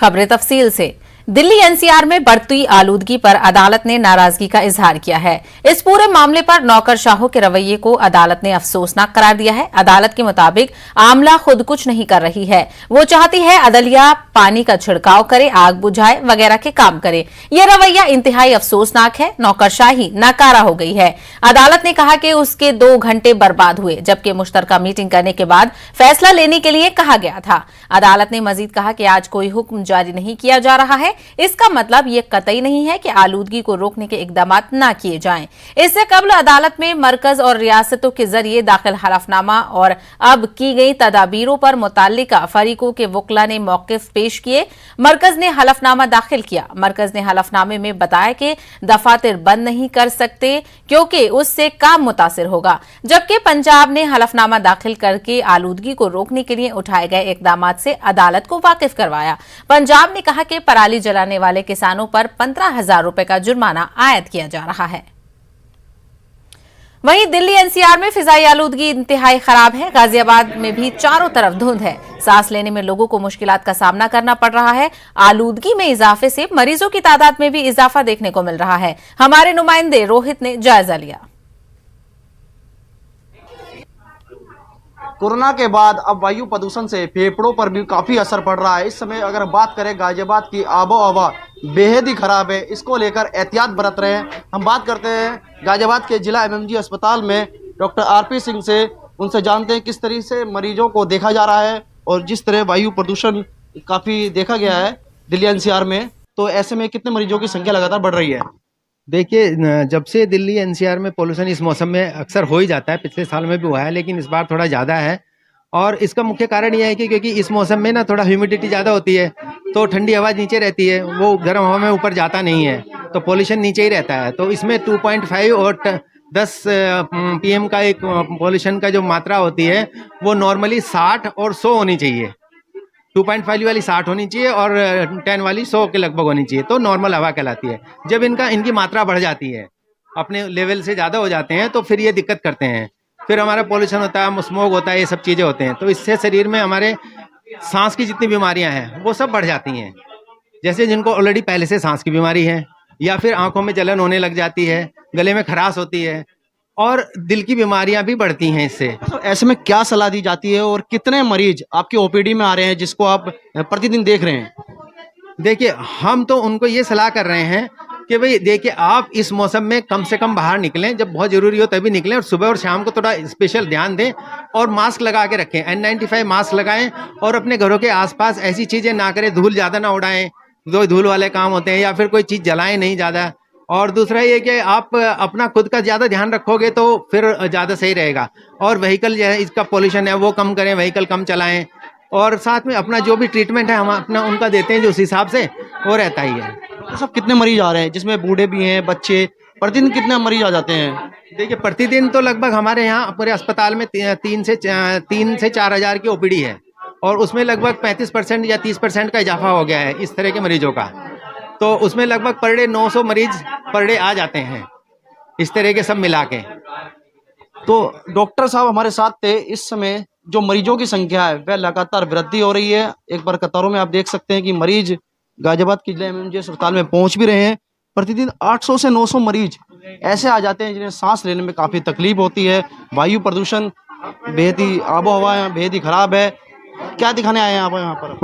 खबरें तफसील से। दिल्ली एनसीआर में बढ़ती आलूदगी पर अदालत ने नाराजगी का इजहार किया है। इस पूरे मामले पर नौकरशाहों के रवैये को अदालत ने अफसोसनाक करार दिया है। अदालत के मुताबिक आमला खुद कुछ नहीं कर रही है, वो चाहती है अदलिया पानी का छिड़काव करे, आग बुझाए वगैरह के काम करे। यह रवैया इंतहाई अफसोसनाक है। नौकरशाही नाकारा हो गई है। अदालत ने कहा कि उसके 2 घंटे बर्बाद हुए, जबकि मुश्तरका मीटिंग करने के बाद फैसला लेने के लिए कहा गया था। अदालत ने मजीद कहा कि आज कोई हुक्म जारी नहीं किया जा रहा है, इसका मतलब ये कतई नहीं है कि आलूदगी को रोकने के इकदाम न किए जाएं। इससे कबल अदालत में मरकज और रियासतों के जरिए दाखिल हलफनामा और अब की गई तदाबीरों पर मुतल्लिका फरीकों के वकला ने मौकिफ पेश किए। मरकज ने हलफनामा दाखिल किया। मरकज ने हलफनामे में बताया कि दफातर बंद नहीं कर सकते क्योंकि उससे काम मुतासिर होगा, जबकि पंजाब ने हलफनामा दाखिल करके आलूदगी को रोकने के लिए उठाए गए इकदाम से अदालत को वाकिफ करवाया। पंजाब ने कहा कि पराली जलाने वाले किसानों पर 15,000 रुपए का जुर्माना आयद किया जा रहा है। वहीं दिल्ली एनसीआर में फिजाई आलूदगी इंतहाई खराब है। गाजियाबाद में भी चारों तरफ धुंध है। सांस लेने में लोगों को मुश्किलात का सामना करना पड़ रहा है। आलूदगी में इजाफे से मरीजों की तादाद में भी इजाफा देखने को मिल रहा है। हमारे नुमाइंदे रोहित ने जायजा लिया। कोरोना के बाद अब वायु प्रदूषण से फेफड़ों पर भी काफ़ी असर पड़ रहा है। इस समय अगर बात करें गाजियाबाद की, आबो हवा बेहद ही खराब है। इसको लेकर एहतियात बरत रहे हैं। हम बात करते हैं गाजियाबाद के जिला एमएमजी अस्पताल में डॉक्टर आरपी सिंह से। उनसे जानते हैं किस तरह से मरीजों को देखा जा रहा है और जिस तरह वायु प्रदूषण काफ़ी देखा गया है दिल्ली एनसीआर में, तो ऐसे में कितने मरीजों की संख्या लगातार बढ़ रही है? देखिए, जब से दिल्ली एनसीआर में पोल्यूशन इस मौसम में अक्सर हो ही जाता है, पिछले साल में भी हुआ है, लेकिन इस बार थोड़ा ज़्यादा है। और इसका मुख्य कारण यह है कि क्योंकि इस मौसम में ना थोड़ा ह्यूमिडिटी ज़्यादा होती है, तो ठंडी हवा नीचे रहती है, वो गर्म हवा में ऊपर जाता नहीं है, तो पोल्यूशन नीचे ही रहता है। तो इसमें 2.5 और 10 पीएम का एक पोल्यूशन का जो मात्रा होती है वो नॉर्मली 60 और 100 होनी चाहिए। 2.5 वाली 60 होनी चाहिए और 10 वाली 100 के लगभग होनी चाहिए, तो नॉर्मल हवा कहलाती है। जब इनकी मात्रा बढ़ जाती है, अपने लेवल से ज़्यादा हो जाते हैं, तो फिर ये दिक्कत करते हैं। फिर हमारा पोल्यूशन होता है, स्मोक होता है, ये सब चीज़ें होते हैं। तो इससे शरीर में हमारे सांस की जितनी बीमारियां हैं वो सब बढ़ जाती हैं। जैसे जिनको ऑलरेडी पहले से सांस की बीमारी है, या फिर आंखों में जलन होने लग जाती है, गले में खराश होती है, और दिल की बीमारियां भी बढ़ती हैं इससे। तो ऐसे में क्या सलाह दी जाती है और कितने मरीज आपके ओपीडी में आ रहे हैं जिसको आप प्रतिदिन देख रहे हैं? देखिए, हम तो उनको ये सलाह कर रहे हैं कि भाई देखिए, आप इस मौसम में कम से कम बाहर निकलें, जब बहुत ज़रूरी हो तभी निकलें, और सुबह और शाम को थोड़ा स्पेशल ध्यान दें और मास्क लगा के रखें। N95 मास्क लगाएं और अपने घरों के आसपास ऐसी चीज़ें ना करें, धूल ज़्यादा ना उड़ाएं, जो धूल वाले काम होते हैं, या फिर कोई चीज़ जलाएं नहीं ज़्यादा। और दूसरा ये कि आप अपना खुद का ज़्यादा ध्यान रखोगे तो फिर ज़्यादा सही रहेगा। और व्हीकल जो है, इसका पोल्यूशन है वो कम करें, व्हीकल कम चलाएं, और साथ में अपना जो भी ट्रीटमेंट है हम अपना उनका देते हैं जो उस हिसाब से वो रहता ही है। तो सब कितने मरीज आ रहे हैं, जिसमें बूढ़े भी हैं, बच्चे? प्रतिदिन कितने मरीज आ जाते हैं? देखिए, प्रतिदिन तो लगभग हमारे यहाँ पूरे अस्पताल में 3 से 4 हज़ार की ओपीडी है, और उसमें लगभग 35% या 30% का इजाफा हो गया है इस तरह के मरीजों का। तो उसमें लगभग पर डे 900 मरीज पर डे आ जाते हैं, इस तरह के सब मिला के। तो डॉक्टर साहब हमारे साथ थे। इस समय जो मरीजों की संख्या है वह लगातार वृद्धि हो रही है। एक बार कतारों में आप देख सकते हैं कि मरीज गाजियाबाद के जिला एमएमजी अस्पताल में पहुंच भी रहे हैं। प्रतिदिन 800 से 900 मरीज ऐसे आ जाते हैं जिन्हें सांस लेने में काफ़ी तकलीफ होती है। वायु प्रदूषण बेहद ही, आबो हवा यहाँ बेहद ही खराब है। क्या दिखाने आए हैं आप यहाँ पर?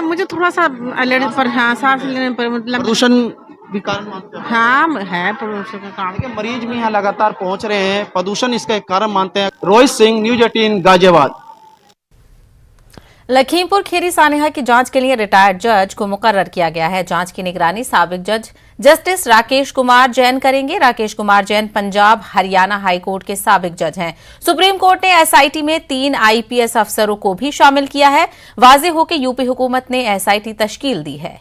मुझे थोड़ा सा एलर्जी पर, हाँ, सांस लेने पर मतलब प्रदूषण भी कारण मानते हैं? हाँ है, प्रदूषण का कारण। देखिए, मरीज भी यहाँ लगातार पहुंच रहे हैं, प्रदूषण इसका एक कारण मानते हैं। रोहित सिंह, न्यूज 18 गाजियाबाद। लखीमपुर खीरी सानेहा की जांच के लिए रिटायर्ड जज को मुकर्रर किया गया है। जांच की निगरानी साबिक जज जस्टिस राकेश कुमार जैन करेंगे। राकेश कुमार जैन पंजाब हरियाणा हाई कोर्ट के साबिक जज हैं। सुप्रीम कोर्ट ने एसआईटी में 3 आईपीएस अफसरों को भी शामिल किया है। वाज़ेह हो कि यूपी हुकूमत ने एसआईटी तश्कील दी है।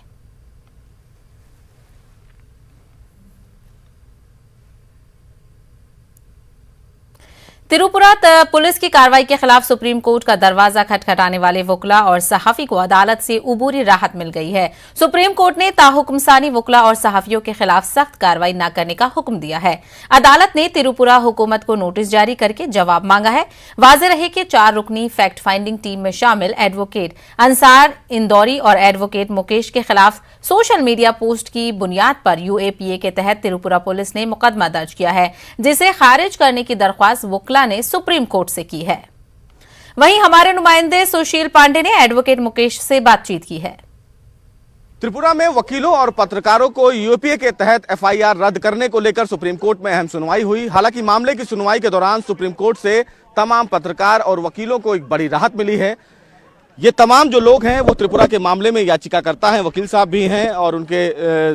त्रिपुरा पुलिस की कार्रवाई के खिलाफ सुप्रीम कोर्ट का दरवाजा खटखटाने वाले वुकला और सहाफी को अदालत से उबूरी राहत मिल गई है। सुप्रीम कोर्ट ने ताहुकुमसानी वुकला और सहाफियों के खिलाफ सख्त कार्रवाई न करने का हुक्म दिया है। अदालत ने त्रिपुरा हुकूमत को नोटिस जारी करके जवाब मांगा है। वाज़ेह रहे कि 4 रुकनी फैक्ट फाइंडिंग टीम में शामिल एडवोकेट अंसार इंदौरी और एडवोकेट मुकेश के खिलाफ सोशल मीडिया पोस्ट की बुनियाद पर यूएपीए के तहत त्रिपुरा पुलिस ने मुकदमा दर्ज किया है, जिसे खारिज करने की दरख्वास्त वुकला ने सुप्रीम कोर्ट से की है। वहीं हमारे नुमाइंदे सुशील पांडे ने एडवोकेट मुकेश से बातचीत की है। त्रिपुरा में वकीलों और पत्रकारों को यूएपीए के तहत एफआईआर रद्द करने को लेकर सुप्रीम कोर्ट में अहम सुनवाई हुई। हालांकि मामले की सुनवाई के दौरान सुप्रीम कोर्ट से तमाम पत्रकार और वकीलों को एक बड़ी राहत मिली है। ये तमाम जो लोग हैं वो त्रिपुरा के मामले में याचिकाकर्ता हैं, वकील साहब भी हैं और उनके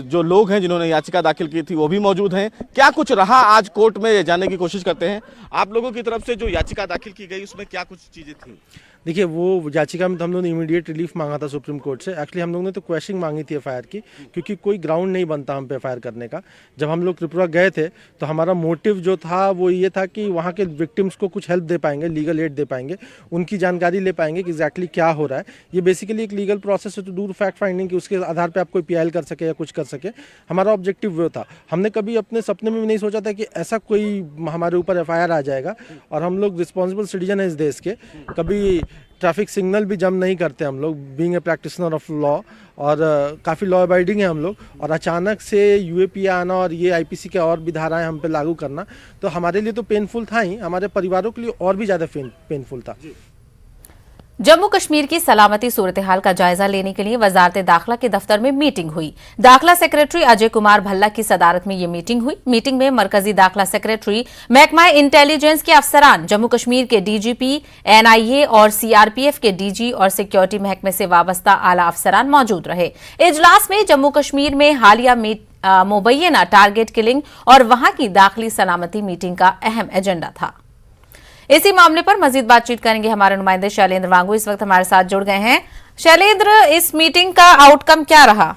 जो लोग हैं जिन्होंने याचिका दाखिल की थी वो भी मौजूद हैं। क्या कुछ रहा आज कोर्ट में जानने की कोशिश करते हैं। आप लोगों की तरफ से जो याचिका दाखिल की गई उसमें क्या कुछ चीजें थी? देखिए, वो याचिका में तो हम लोगों ने इमीडिएट रिलीफ मांगा था सुप्रीम कोर्ट से। एक्चुअली हम लोगों ने तो क्वेश्चनिंग मांगी थी एफआईआर की, क्योंकि कोई ग्राउंड नहीं बनता हम पे एफआईआर करने का। जब हम लोग त्रिपुरा गए थे तो हमारा मोटिव जो था वो ये था कि वहाँ के विक्टिम्स को कुछ हेल्प दे पाएंगे, लीगल एड दे पाएंगे, उनकी जानकारी ले पाएंगे कि एग्जैक्टली क्या हो रहा है। ये बेसिकली एक लीगल प्रोसेस है टू डू फैक्ट फाइंडिंग, कि उसके आधार पर आप कोई पीआईएल कर सके या कुछ कर सके। हमारा ऑब्जेक्टिव वो था। हमने कभी अपने सपने में भी नहीं सोचा था कि ऐसा कोई हमारे ऊपर एफआईआर आ जाएगा। और हम लोग रिस्पॉन्सिबल सिटीजन है इस देश के, कभी ट्रैफिक सिग्नल भी जम नहीं करते हम लोग, being a practitioner of law, और काफ़ी लॉ अबाइडिंग है हम लोग। और अचानक से यूएपीए आना और ये आईपीसी के और भी धाराएं हम पे लागू करना तो हमारे लिए तो पेनफुल था ही, हमारे परिवारों के लिए और भी ज़्यादा पेनफुल था। जम्मू कश्मीर की सलामती सूरत हाल का जायजा लेने के लिए वजारत दाखिला के दफ्तर में मीटिंग हुई। दाखिला सेक्रेटरी अजय कुमार भल्ला की सदारत में ये मीटिंग हुई। मीटिंग में मरकजी दाखिला सेक्रेटरी, महकमा इंटेलिजेंस के अफसरान, जम्मू कश्मीर के डीजीपी, एनआईए और सीआरपीएफ के डीजी और सिक्योरिटी महकमे से वाबस्ता आला अफसरान मौजूद रहे। इजलास में जम्मू कश्मीर में हालिया मुबैना टारगेट किलिंग और वहां की दाखिली सलामती मीटिंग का अहम एजेंडा था। इसी मामले पर मजीद बातचीत करेंगे हमारे नुमाइंदे शैलेंद्र वांगू इस वक्त हमारे साथ जुड़ गए हैं। शैलेंद्र, इस मीटिंग का आउटकम क्या रहा?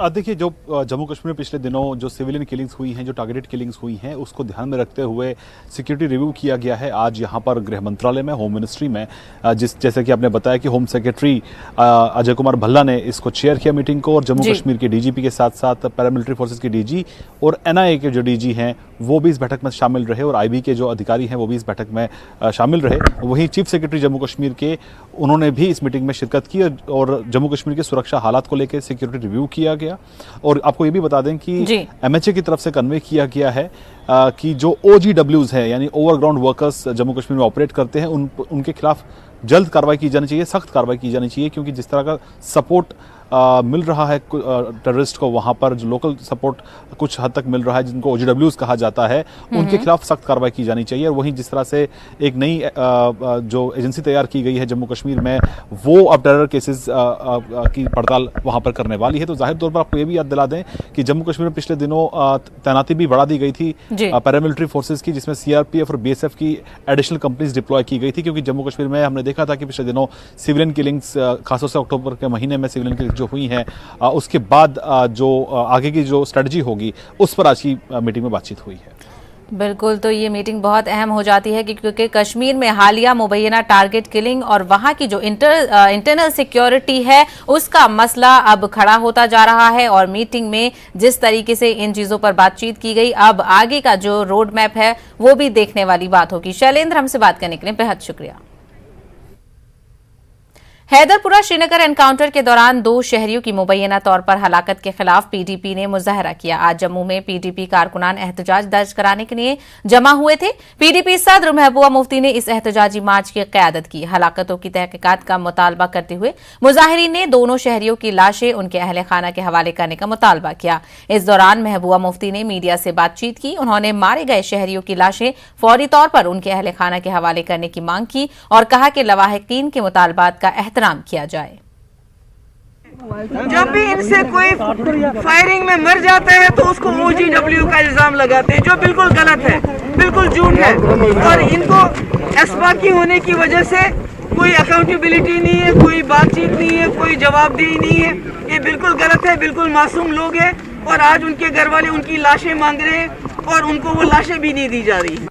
देखिए, जो जम्मू कश्मीर में पिछले दिनों जो सिविलियन किलिंग्स हुई हैं, जो टारगेटेड किलिंग्स हुई हैं, उसको ध्यान में रखते हुए सिक्योरिटी रिव्यू किया गया है आज यहाँ पर गृह मंत्रालय में, होम मिनिस्ट्री में। जैसे कि आपने बताया कि होम सेक्रेटरी अजय कुमार भल्ला ने इसको चेयर किया मीटिंग को, और जम्मू कश्मीर के डीजीपी के साथ साथ पैरामिलिट्री फोर्सेज के डीजी और एनआईए के जो डीजी हैं वो भी इस बैठक में शामिल रहे, और आईबी के जो अधिकारी हैं वो भी इस बैठक में शामिल रहे। वहीं चीफ सेक्रेटरी जम्मू कश्मीर के, उन्होंने भी इस मीटिंग में शिरकत की और जम्मू कश्मीर के सुरक्षा हालात को लेकर सिक्योरिटी रिव्यू किया गया। और आपको ये भी बता दें कि एमएचए की तरफ से कन्वे किया गया है कि जो OGWs है, यानी ओवरग्राउंड वर्कर्स जम्मू कश्मीर में ऑपरेट करते हैं, उनके खिलाफ जल्द कार्रवाई की जानी चाहिए, सख्त कार्रवाई की जानी चाहिए, क्योंकि जिस तरह का सपोर्ट मिल रहा है टेररिस्ट को, वहां पर जो लोकल सपोर्ट कुछ हद तक मिल रहा है, जिनको OGWs कहा जाता है, उनके खिलाफ सख्त कार्रवाई की जानी चाहिए। और वहीं जिस तरह से एक नई जो एजेंसी तैयार की गई है जम्मू कश्मीर में, वो अब टेरर केसेस की पड़ताल वहां पर करने वाली है। तो जाहिर तौर पर आपको ये भी याद दिला दें कि जम्मू कश्मीर में पिछले दिनों तैनाती भी बढ़ा दी गई थी पैरामिलिट्री फोर्सेज की, जिसमें सीआरपीएफ और बीएसएफ की एडिशनल कंपनीज डिप्लॉय की गई थी, क्योंकि जम्मू कश्मीर में हमने देखा था कि पिछले दिनों सिविलियन किलिंग्स, खासतौर से अक्टूबर के महीने में सिविलियन किलिंग्स जो हुई हैं, उसके बाद जो आगे की जो स्ट्रेटजी होगी उस पर आज की मीटिंग में बातचीत हुई है। बिल्कुल, तो ये मीटिंग बहुत अहम हो जाती है क्योंकि कश्मीर में हालिया मुबैना टारगेट किलिंग और वहां की जो इंटरनल सिक्योरिटी है उसका मसला अब खड़ा होता जा रहा है। और मीटिंग में जिस तरीके से इन चीजों पर बातचीत की गई, अब आगे का जो रोड मैप है वो भी देखने वाली बात होगी। शैलेंद्र, हमसे बात करने के लिए बेहद शुक्रिया। हैदरपुरा श्रीनगर एनकाउंटर के दौरान 2 शहरियों की मुबैना तौर पर हलाकत के खिलाफ पीडीपी ने मुजाहरा किया। आज जम्मू में पीडीपी कारकुनान एहतजाज दर्ज कराने के लिए जमा हुए थे। पीडीपी सदर महबूबा मुफ्ती ने इस एहतजाजी मार्च की क़यादत की। हलाकतों की तहकीकात का मुतालबा करते हुए मुजाहिरीन ने दोनों शहरियों की लाशें उनके अहले खाना के हवाले करने का मुतालबा किया। इस दौरान महबूबा मुफ्ती ने मीडिया से बातचीत की। उन्होंने मारे गए शहरियों की लाशें फौरी तौर पर उनके अहले खाना के हवाले करने की मांग की और कहा कि लवाहिकीन के मुतालबात का एहतराम किया जाए। जब भी इनसे कोई फायरिंग में मर जाता है तो उसको OGW का इल्जाम लगाते हैं, जो बिल्कुल गलत है, बिल्कुल झूठ है। और इनको एसपाकी होने की वजह से कोई अकाउंटेबिलिटी नहीं है, कोई बातचीत नहीं है, कोई जवाबदेही नहीं है। ये बिल्कुल गलत है, बिल्कुल मासूम लोग हैं। और आज उनके घर वाले उनकी लाशें मांग रहे हैं और उनको वो लाशें भी नहीं दी जा रही।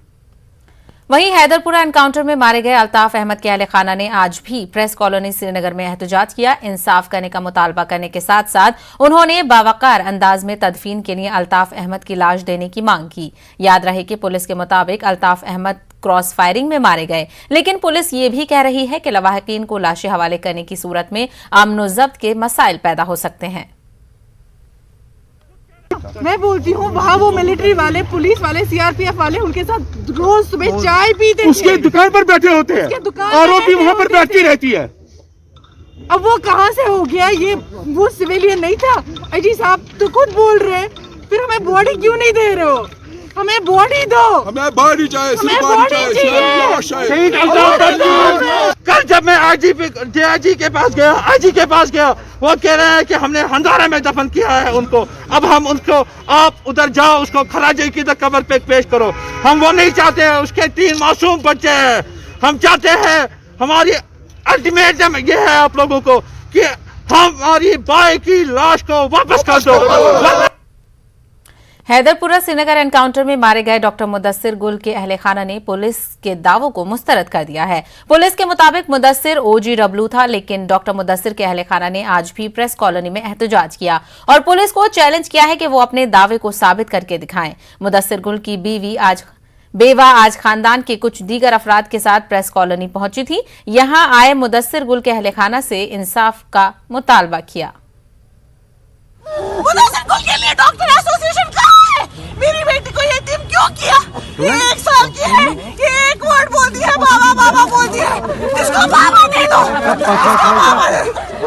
वहीं हैदरपुरा एनकाउंटर में मारे गए अल्ताफ अहमद के अहले खाना ने आज भी प्रेस कॉलोनी श्रीनगर में एहतजाज किया। इंसाफ करने का मुतालबा करने के साथ साथ उन्होंने बावकार अंदाज में तदफीन के लिए अल्ताफ अहमद की लाश देने की मांग की। याद रहे कि पुलिस के मुताबिक अल्ताफ अहमद क्रॉस फायरिंग में मारे गए, लेकिन पुलिस ये भी कह रही है कि लवाहिकीन को लाशें हवाले करने की सूरत में अमन ज़ब्त के मसाइल पैदा हो सकते हैं। मैं बोलती हूँ वहाँ वो मिलिट्री वाले, पुलिस वाले, सीआरपीएफ वाले उनके साथ रोज सुबह चाय पीते, उसके दुकान पर बैठे होते हैं, आरोपी वहाँ पर बैठती रहती है। अब वो कहाँ से हो गया ये? वो सिविलियन नहीं था। अजी साहब तो खुद बोल रहे हैं, फिर हमें बॉडी क्यों नहीं दे रहे हो? हमें बॉडी दो, हमें बॉडी चाहिए, हमें बॉडी चाहिए। कल जब मैं आईजी के पास गया, वो कह रहे हैं कि हमने हंदारा में दफन किया है उनको। अब हम उनको, आप उधर जाओ, उसको खराजे की कब्र पे पेश करो। हम वो नहीं चाहते हैं, उसके 3 मासूम बच्चे हैं। हम चाहते हैं, हमारी अल्टीमेटम ये है आप लोगों को कि हमारी भाई की लाश को वापस कर दो। हैदरपुरा श्रीनगर एनकाउंटर में मारे गए डॉक्टर मुदस्सिर गुल के अहले खाना ने पुलिस के दावों को मुस्तरद कर दिया है। पुलिस के मुताबिक मुदस्सिर OGW था, लेकिन डॉक्टर मुदस्सिर के अहले खाना ने आज भी प्रेस कॉलोनी में एहतजाज किया और पुलिस को चैलेंज किया है कि वो अपने दावे को साबित करके दिखाएं। मुदस्सिर गुल की बेवा आज खानदान के कुछ दीगर अफराद के साथ प्रेस कॉलोनी पहुंची थी। यहां आए मुदस्सिर गुल के अहले खाना से इंसाफ का मुतालबा किया। मुदस्सिर गुल के लिए डॉक्टर एसोसिएशन कहाँ है? मेरी बेटी को यतीम क्यों किया? ये 1 साल की है, ये एक वर्ड बोलती है, बाबा बाबा बोलती है। इसको बाबा दे दो,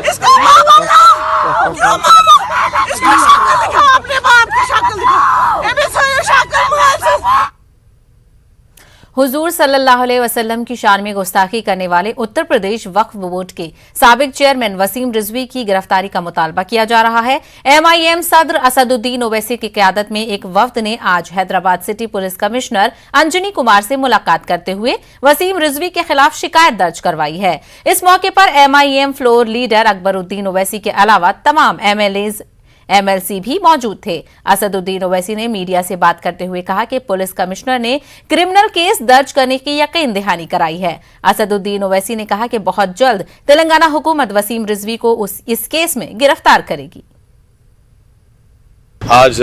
इसको बाबा दो, क्यों मामा? इसको शक्ल दिखा, अपने बाप की शक्ल दिखा। शक्ल हुजूर सल्लल्लाहु अलैहि वसल्लम की शान में गुस्ताखी करने वाले उत्तर प्रदेश वक्फ बोर्ड के साबिक चेयरमैन वसीम रिजवी की गिरफ्तारी का मुतालबा किया जा रहा है। MIM सदर असदुद्दीन ओवैसी की क़यादत में एक वफ्द ने आज Hyderabad city police commissioner Anjani Kumar से मुलाकात करते हुए वसीम रिजवी के खिलाफ शिकायत दर्ज करवाई है। इस मौके पर MIM floor leader Akbaruddin Owaisi के अलावा तमाम MLAs MLC भी मौजूद थे। असदुद्दीन ओवैसी ने मीडिया से बात करते हुए कहा कि पुलिस कमिश्नर ने क्रिमिनल केस दर्ज करने की यकीन दहानी कराई है। असदुद्दीन ओवैसी ने कहा कि बहुत जल्द तेलंगाना हुकूमत वसीम रिजवी को इस केस में गिरफ्तार करेगी। आज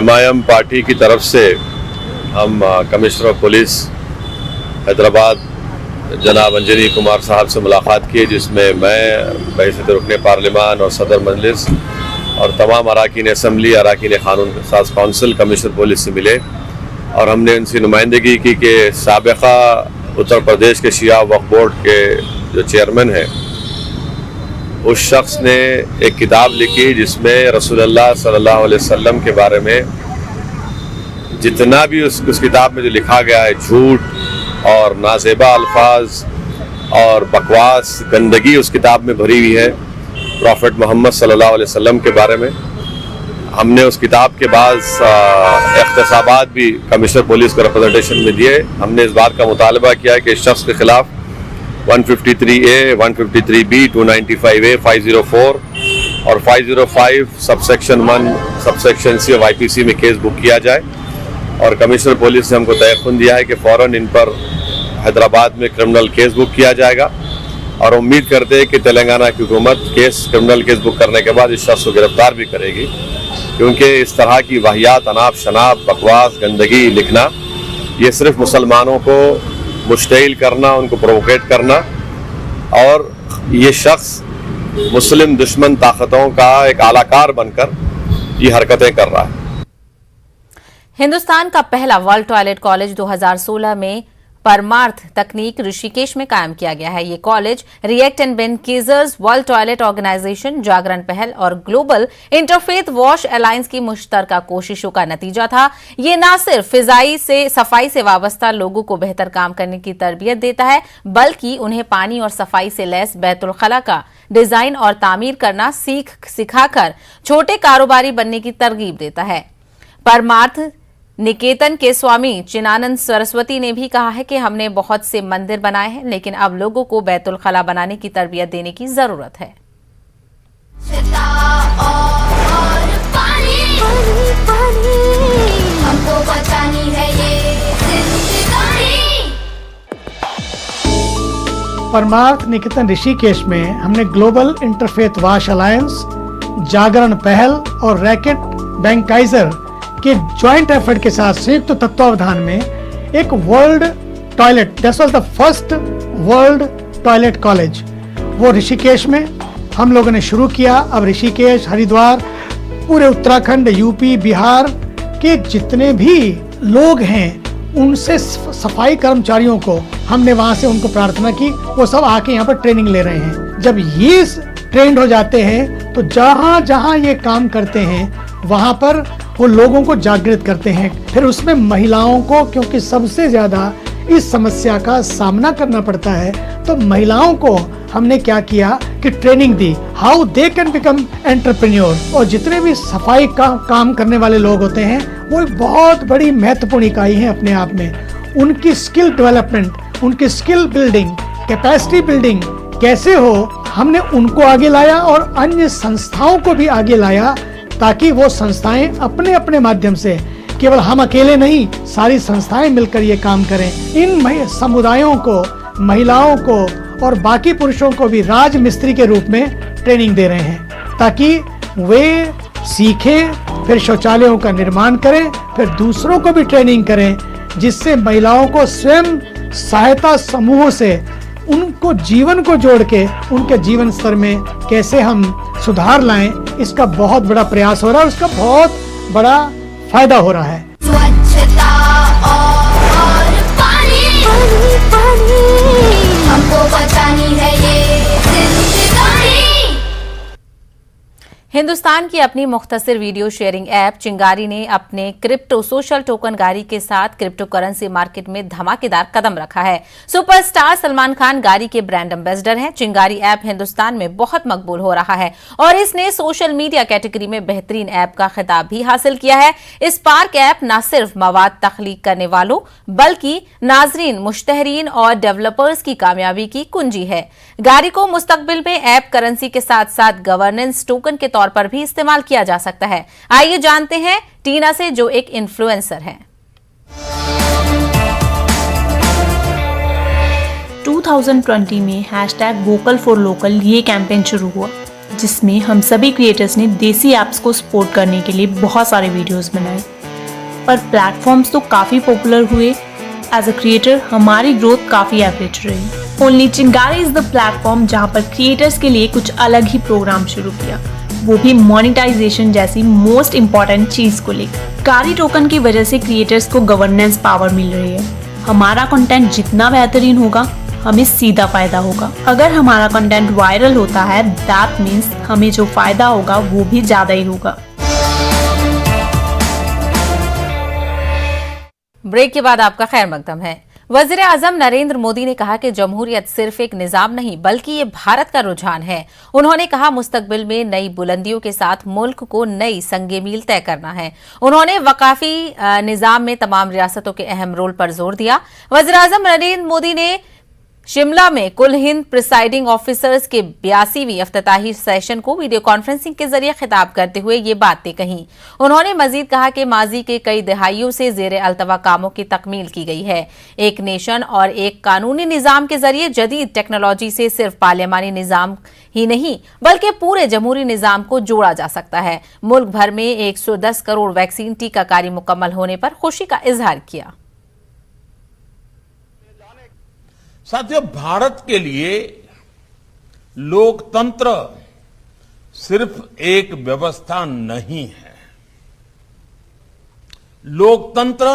MIM पार्टी की तरफ से हम कमिश्नर ऑफ पुलिस हैदराबाद जनाब अंजनी कुमार साहब से मुलाकात की, जिसमें मैं बहैसियत रुकने पार्लिमान और सदर मजलिस और तमाम अराकीन असम्बली, अराकीन कानून साज कौंसिल, कमिश्नर पुलिस से मिले और हमने उनसे नुमाइंदगी की कि साबिका उत्तर प्रदेश के शिया वक्फ बोर्ड के जो चेयरमैन हैं, उस शख्स ने एक किताब लिखी जिसमें रसूलुल्लाह सल्लल्लाहु अलैहि वसल्लम के बारे में जितना भी उस किताब में जो लिखा गया है, झूठ और नाजेबा अल्फाज और बकवास, गंदगी उस किताब में भरी हुई है प्रॉफिट मोहम्मद सल्लल्लाहु अलैहि वसल्लम के बारे में। हमने उस किताब के बाद इख्तिसाबात भी कमिश्नर पुलिस को रिप्रेजेंटेशन में दिए। हमने इस बात का मुतालबा किया कि इस शख्स के खिलाफ 153A, 153B, 295A, 504 और 505 subsection 1 subsection C of IPC में केस बुक किया जाए और कमिश्नर पुलिस ने हमको तयक़ुन दिया है कि फ़ौरन इन पर हैदराबाद में क्रिमिनल केस बुक किया जाएगा और उम्मीद करते हैं कि तेलंगाना की हुकूमत क्रिमिनल केस बुक करने के बाद इस शख्स को गिरफ्तार भी करेगी, क्योंकि इस तरह की वाहियात, अनाप शनाप, बकवास, गंदगी लिखना, ये सिर्फ मुसलमानों को मुश्तइल करना, उनको प्रोवोकेट करना, और ये शख्स मुस्लिम दुश्मन ताकतों का एक आलाकार बनकर ये हरकतें कर रहा है। हिंदुस्तान का पहला वर्ल्ड टॉयलेट कॉलेज 2016 में परमार्थ तकनीक ऋषिकेश में कायम किया गया है। ये कॉलेज Reckitt and Benckiser, world toilet organisation, Jagran Pahal और ग्लोबल इंटरफेथ वॉश अलायंस की मुश्तरका कोशिशों का नतीजा था। ये न सिर्फ फिजाई से सफाई से वाबस्ता लोगों को बेहतर काम करने की तरबियत देता है, बल्कि उन्हें पानी और सफाई से लैस बैतुल खला का डिजाइन और तामीर करना सिखाकर छोटे कारोबारी बनने की तरगीब देता है। परमार्थ निकेतन के स्वामी चिनानंद सरस्वती ने भी कहा है कि हमने बहुत से मंदिर बनाए हैं, लेकिन अब लोगों को बैतुल खला बनाने की तरबियत देने की जरूरत है। बचानी है ये जिंदगानी। परमार्थ निकेतन ऋषिकेश में हमने ग्लोबल इंटरफेथ वाश अलायंस, जागरण पहल और रैकेट बैंकाइजर के ज्वाइंट एफर्ट के साथ संयुक्त तत्वावधान में एक world toilet, that was the first world toilet college, वो ऋषिकेश में हम लोगों ने शुरू किया। अब ऋषिकेश, हरिद्वार, पूरे उत्तराखंड, यूपी, बिहार के जितने भी लोग हैं उनसे सफाई कर्मचारियों को हमने वहां से उनको प्रार्थना की, वो सब आके यहाँ पर ट्रेनिंग ले रहे हैं। जब ये ट्रेंड हो जाते हैं तो जहाँ जहाँ ये काम करते हैं वहाँ पर वो लोगों को जागृत करते हैं। फिर उसमें महिलाओं को, क्योंकि सबसे ज्यादा इस समस्या का सामना करना पड़ता है, तो महिलाओं को हमने क्या किया कि training the, how they can become entrepreneur. और जितने भी सफाई का काम करने वाले लोग होते हैं वो एक बहुत बड़ी महत्वपूर्ण इकाई है अपने आप में। उनकी स्किल डेवलपमेंट, उनकी स्किल बिल्डिंग, कैपेसिटी बिल्डिंग कैसे हो, हमने उनको आगे लाया और अन्य संस्थाओं को भी आगे लाया, ताकि वो संस्थाएं अपने अपने माध्यम से, केवल हम अकेले नहीं, सारी संस्थाएं मिलकर ये काम करें। इन समुदायों को, महिलाओं को और बाकी पुरुषों को भी राज मिस्त्री के रूप में ट्रेनिंग दे रहे हैं, ताकि वे सीखें, फिर शौचालयों का निर्माण करें, फिर दूसरों को भी ट्रेनिंग करें, जिससे महिलाओं को स्वयं सहायता समूहों से उनको जीवन को जोड़ के उनके जीवन स्तर में कैसे हम सुधार लाएं, इसका बहुत बड़ा प्रयास हो रहा है, उसका बहुत बड़ा फायदा हो रहा है। स्वच्छता और पानी, पानी, पानी, हमको बचानी है ये जिंदगानी। हिंदुस्तान की अपनी मुख्तसर वीडियो शेयरिंग ऐप चिंगारी ने अपने क्रिप्टो सोशल टोकन गारी के साथ क्रिप्टो करेंसी मार्केट में धमाकेदार कदम रखा है। सुपरस्टार सलमान खान गारी के ब्रांड एम्बेसडर हैं। चिंगारी ऐप हिंदुस्तान में बहुत मकबूल हो रहा है और इसने सोशल मीडिया कैटेगरी में बेहतरीन ऐप का खिताब भी हासिल किया है। स्पार्क ऐप न सिर्फ मवाद तख्लीक करने वालों बल्कि नाजरीन, मुश्तहरीन और डेवलपर्स की कामयाबी की कुंजी है। गारी को मुस्तकबिल में ऐप करेंसी के साथ साथ गवर्नेंस टोकन के तौर पर भी इस्तेमाल किया जा सकता है। आइए जानते हैं टीना से, जो एक इन्फ्लुएंसर है। 2020 में #वोकल फॉर लोकल ये कैंपेन शुरू हुआ, जिसमें हम सभी क्रिएटर्स ने देसी ऐप्स को सपोर्ट करने के लिए बहुत सारे वीडियोस बनाए। पर प्लेटफॉर्म्स तो काफ़ी पॉपुलर हुए, एज अ क्रिएटर हमारी ग्रोथ काफ़ी एवरेज रही। ओनली चिंगारी इज द प्लेटफॉर्म जहाँ पर क्रिएटर्स के लिए कुछ अलग ही प्रोग्राम शुरू किया, वो भी मोनेटाइजेशन जैसी मोस्ट इम्पॉर्टेंट चीज को लेकर। गारी टोकन की वजह से क्रिएटर्स को गवर्नेंस पावर मिल रही है। हमारा कंटेंट जितना बेहतरीन होगा हमें सीधा फायदा होगा। अगर हमारा कंटेंट वायरल होता है दैट मीन्स हमें जो फायदा होगा वो भी ज्यादा ही होगा। ब्रेक के बाद आपका खैर मकदम है। वजीर आजम नरेंद्र मोदी ने कहा कि जमहूरियत सिर्फ एक निजाम नहीं बल्कि ये भारत का रुझान है। उन्होंने कहा मुस्तकबिल में नई बुलंदियों के साथ मुल्क को नई संगे मील तय करना है। उन्होंने वकाफी निजाम में तमाम रियासतों के अहम रोल पर जोर दिया। वजीर आजम नरेंद्र मोदी ने शिमला में कुल हिंद प्रिसाइडिंग ऑफिसर्स के 82वीं इफ्तिताही सेशन को वीडियो कॉन्फ्रेंसिंग के जरिए खिताब करते हुए ये बातें कही। उन्होंने मजीद कहा कि माजी के कई दहाइयों से जेर अल्तवा कामों की तकमील की गई है। एक नेशन और एक कानूनी निजाम के जरिए जदीद टेक्नोलॉजी से सिर्फ पार्लियामानी निजाम ही नहीं बल्कि पूरे जमहूरी निजाम को जोड़ा जा सकता है। मुल्क भर में 110 करोड़ वैक्सीन टीकाकारी मुकम्मल होने पर खुशी का इजहार किया। साथियों, भारत के लिए लोकतंत्र सिर्फ एक व्यवस्था नहीं है। लोकतंत्र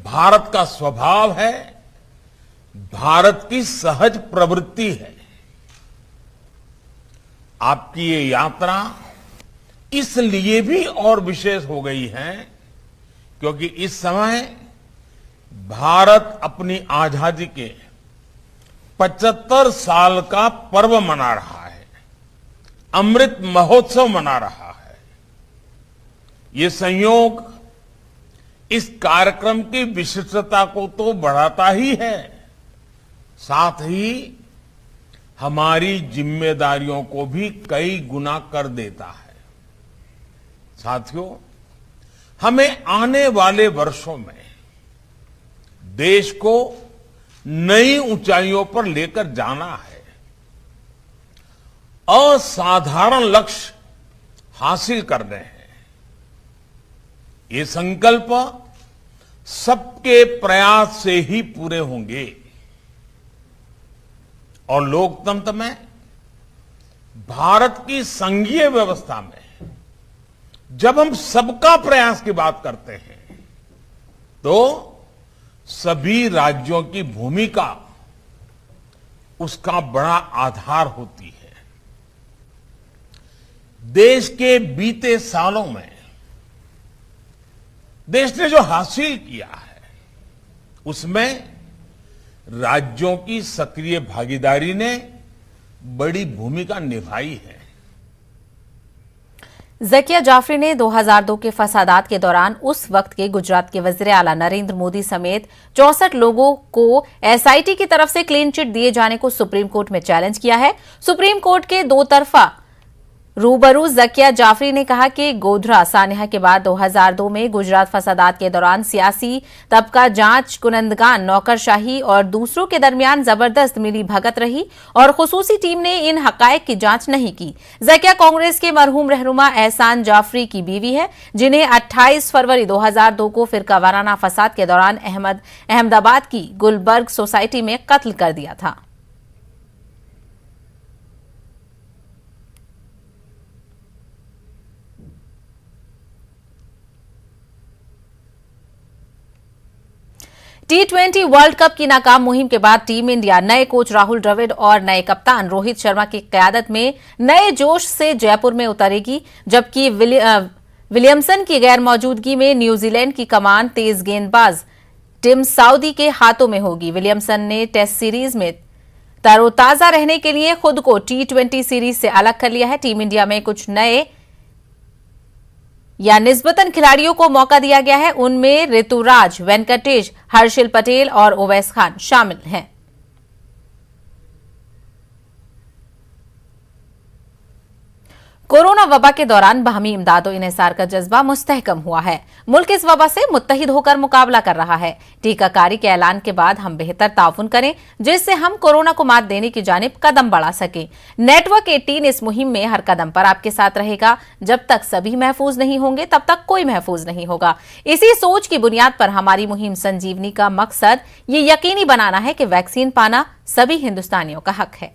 भारत का स्वभाव है, भारत की सहज प्रवृत्ति है। आपकी ये यात्रा इसलिए भी और विशेष हो गई है क्योंकि इस समय भारत अपनी आजादी के 75 साल का पर्व मना रहा है, अमृत महोत्सव मना रहा है। ये संयोग इस कार्यक्रम की विशिष्टता को तो बढ़ाता ही है, साथ ही हमारी जिम्मेदारियों को भी कई गुना कर देता है। साथियों, हमें आने वाले वर्षों में देश को नई ऊंचाइयों पर लेकर जाना है। असाधारण लक्ष्य हासिल करने हैं। ये संकल्प सबके प्रयास से ही पूरे होंगे और लोकतंत्र में, भारत की संघीय व्यवस्था में जब हम सबका प्रयास की बात करते हैं तो सभी राज्यों की भूमिका उसका बड़ा आधार होती है। देश के बीते सालों में देश ने जो हासिल किया है उसमें राज्यों की सक्रिय भागीदारी ने बड़ी भूमिका निभाई है। ज़किया जाफरी ने 2002 के फसादात के दौरान उस वक्त के गुजरात के वज़ीर आला नरेंद्र मोदी समेत 64 लोगों को एसआईटी की तरफ से क्लीन चिट दिए जाने को सुप्रीम कोर्ट में चैलेंज किया है। सुप्रीम कोर्ट के दो तरफा रूबरू ज़किया जाफरी ने कहा कि गोधरा सान्या के बाद 2002 में गुजरात फसादात के दौरान सियासी तबका, जांच कुनंदगान, नौकरशाही और दूसरों के दरमियान जबरदस्त मिली भगत रही और खुसूसी टीम ने इन हकायक की जांच नहीं की। ज़किया कांग्रेस के मरहूम रहनुमा एहसान जाफरी की बीवी है, जिन्हें 28 फरवरी 2002 को फिरका वाराना फसाद के दौरान अहमदाबाद की गुलबर्ग सोसाइटी में कत्ल कर दिया था। T20 वर्ल्ड कप की नाकाम मुहिम के बाद टीम इंडिया नए कोच राहुल द्रविड़ और नए कप्तान रोहित शर्मा की क़यादत में नए जोश से जयपुर में उतरेगी, जबकि विलियमसन की गैर मौजूदगी में न्यूजीलैंड की कमान तेज गेंदबाज टिम साउदी के हाथों में होगी। विलियमसन ने टेस्ट सीरीज में तरोताजा रहने के लिए खुद को T20 सीरीज से अलग कर लिया है। टीम इंडिया में कुछ नए या निस्बतन खिलाड़ियों को मौका दिया गया है। उनमें ऋतुराज, वेंकटेश, हर्षिल पटेल और ओवैस खान शामिल हैं। कोरोना वबा के दौरान बाहमी इमदाद और इन्हिसार का जज्बा मुस्तहकम हुआ है। मुल्क इस वबा से मुत्तहिद होकर मुकाबला कर रहा है। टीकाकारी के ऐलान के बाद हम बेहतर ताउन करें, जिससे हम कोरोना को मात देने की जानिब कदम बढ़ा सकें। नेटवर्क 18 इस मुहिम में हर कदम पर आपके साथ रहेगा। जब तक सभी महफूज नहीं होंगे तब तक कोई महफूज नहीं होगा। इसी सोच की बुनियाद पर हमारी मुहिम संजीवनी का मकसद ये यकीनी बनाना है कि वैक्सीन पाना सभी हिंदुस्तानियों का हक है।